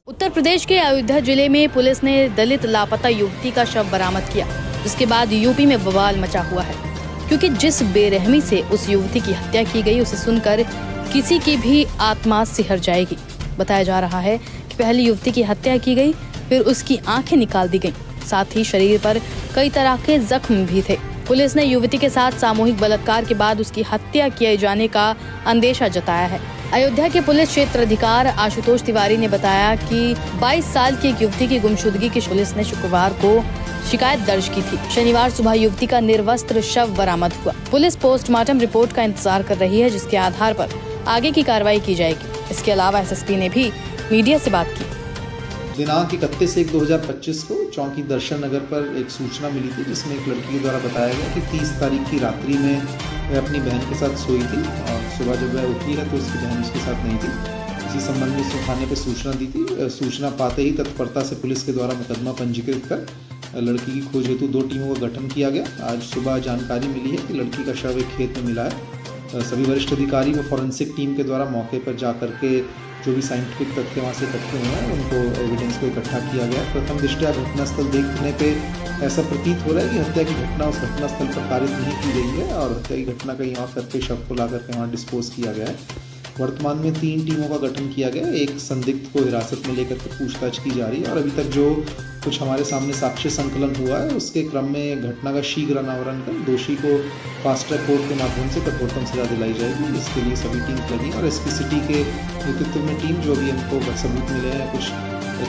उत्तर प्रदेश के अयोध्या जिले में पुलिस ने दलित लापता युवती का शव बरामद किया, जिसके बाद यूपी में बवाल मचा हुआ है, क्योंकि जिस बेरहमी से उस युवती की हत्या की गई उसे सुनकर किसी की भी आत्मा सिहर जाएगी। बताया जा रहा है कि पहले युवती की हत्या की गई, फिर उसकी आंखें निकाल दी गईं, साथ ही शरीर पर कई तरह के जख्म भी थे। पुलिस ने युवती के साथ सामूहिक बलात्कार के बाद उसकी हत्या किए जाने का अंदेशा जताया है। अयोध्या के पुलिस क्षेत्र अधिकारी आशुतोष तिवारी ने बताया कि 22 साल की एक युवती की गुमशुदगी की पुलिस ने शुक्रवार को शिकायत दर्ज की थी। शनिवार सुबह युवती का निर्वस्त्र शव बरामद हुआ। पुलिस पोस्टमार्टम रिपोर्ट का इंतजार कर रही है, जिसके आधार पर आगे की कार्रवाई की जाएगी। इसके अलावा एसएसपी ने भी मीडिया से बात की। दिनांक 31/1/2025 को चौकी दर्शन नगर पर एक सूचना मिली थी, जिसमें एक लड़की द्वारा बताया गया कि 30 तारीख की रात्रि में वह अपनी बहन के साथ सोई थी और सुबह जब वह उठी है तो उसकी बहन उसके साथ नहीं थी। इसी संबंध में उसने थाने पर सूचना दी थी। सूचना पाते ही तत्परता से पुलिस के द्वारा मुकदमा पंजीकृत कर लड़की की खोज हेतु 2 टीमों का गठन किया गया। आज सुबह जानकारी मिली है कि लड़की का शव एक खेत में मिला है। सभी वरिष्ठ अधिकारी व फॉरेंसिक टीम के द्वारा मौके पर जा करके जो भी साइंटिफिक तथ्य वहाँ से इकट्ठे हुए हैं उनको एविडेंस को इकट्ठा किया गया। प्रथम दृष्टया घटनास्थल देखने पे ऐसा प्रतीत हो रहा है कि हत्या की घटना उस घटनास्थल पर कारित नहीं की गई है और हत्या की घटना कहीं और करके शव को ला करके वहाँ डिस्पोज किया गया है। वर्तमान में 3 टीमों का गठन किया गया है। एक संदिग्ध को हिरासत में लेकर के पूछताछ की जा रही है और अभी तक जो कुछ हमारे सामने साक्ष्य संकलन हुआ है उसके क्रम में घटना का शीघ्र अनावरण कर दोषी को फास्ट ट्रैक कोर्ट के माध्यम से कठोरतम सजा दिलाई जाएगी। इसके लिए सभी टीम्स लगी और एसपी सिटी के नेतृत्व में टीम जो भी हमको सबूत मिले हैं, कुछ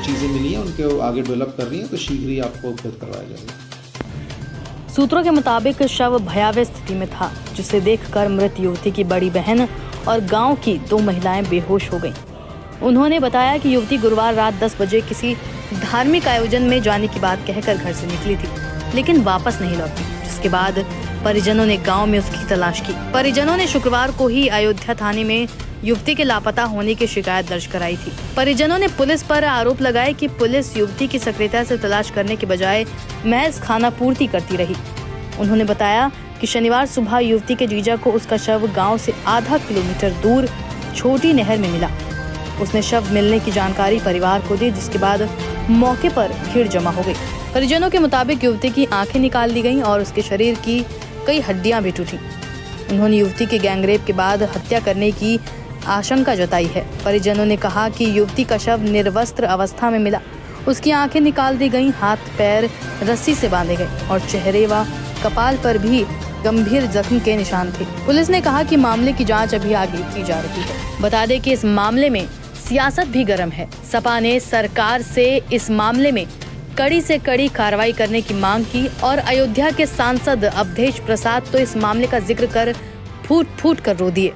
चीज़ें मिली हैं, उनके आगे डेवलप कर रही हैं, तो शीघ्र ही आपको अवगत करवाया जाएगा। सूत्रों के मुताबिक शव भयावह स्थिति में था, जिसे देखकर मृत युवती की बड़ी बहन और गांव की 2 महिलाएं बेहोश हो गईं। उन्होंने बताया कि युवती गुरुवार रात 10 बजे किसी धार्मिक आयोजन में जाने की बात कहकर घर से निकली थी, लेकिन वापस नहीं लौटी, जिसके बाद परिजनों ने गांव में उसकी तलाश की। परिजनों ने शुक्रवार को ही अयोध्या थाने में युवती के लापता होने की शिकायत दर्ज कराई थी। परिजनों ने पुलिस पर आरोप लगाए कि पुलिस युवती की सक्रियता से तलाश करने के बजाय महज खानापूर्ति करती रही। उन्होंने बताया कि शनिवार सुबह युवती के जीजा को उसका शव गांव से आधा किलोमीटर दूर छोटी नहर में मिला। उसने शव मिलने की जानकारी परिवार को दी, जिसके बाद मौके पर भीड़ जमा हो गई। परिजनों के मुताबिक युवती की आंखें निकाल दी गईं और उसके शरीर की कई हड्डियां भी टूटी। उन्होंने युवती के गैंगरेप के बाद हत्या करने की आशंका जताई है। परिजनों ने कहा कि युवती का शव निर्वस्त्र अवस्था में मिला, उसकी आंखें निकाल दी गईं, हाथ पैर रस्सी से बांधे गए और चेहरे व कपाल पर भी गंभीर जख्म के निशान थे। पुलिस ने कहा कि मामले की जांच अभी आगे की जा रही है। बता दें कि इस मामले में सियासत भी गर्म है। सपा ने सरकार से इस मामले में कड़ी से कड़ी कार्रवाई करने की मांग की और अयोध्या के सांसद अवधेश प्रसाद तो इस मामले का जिक्र कर फूट फूट कर रो दिए।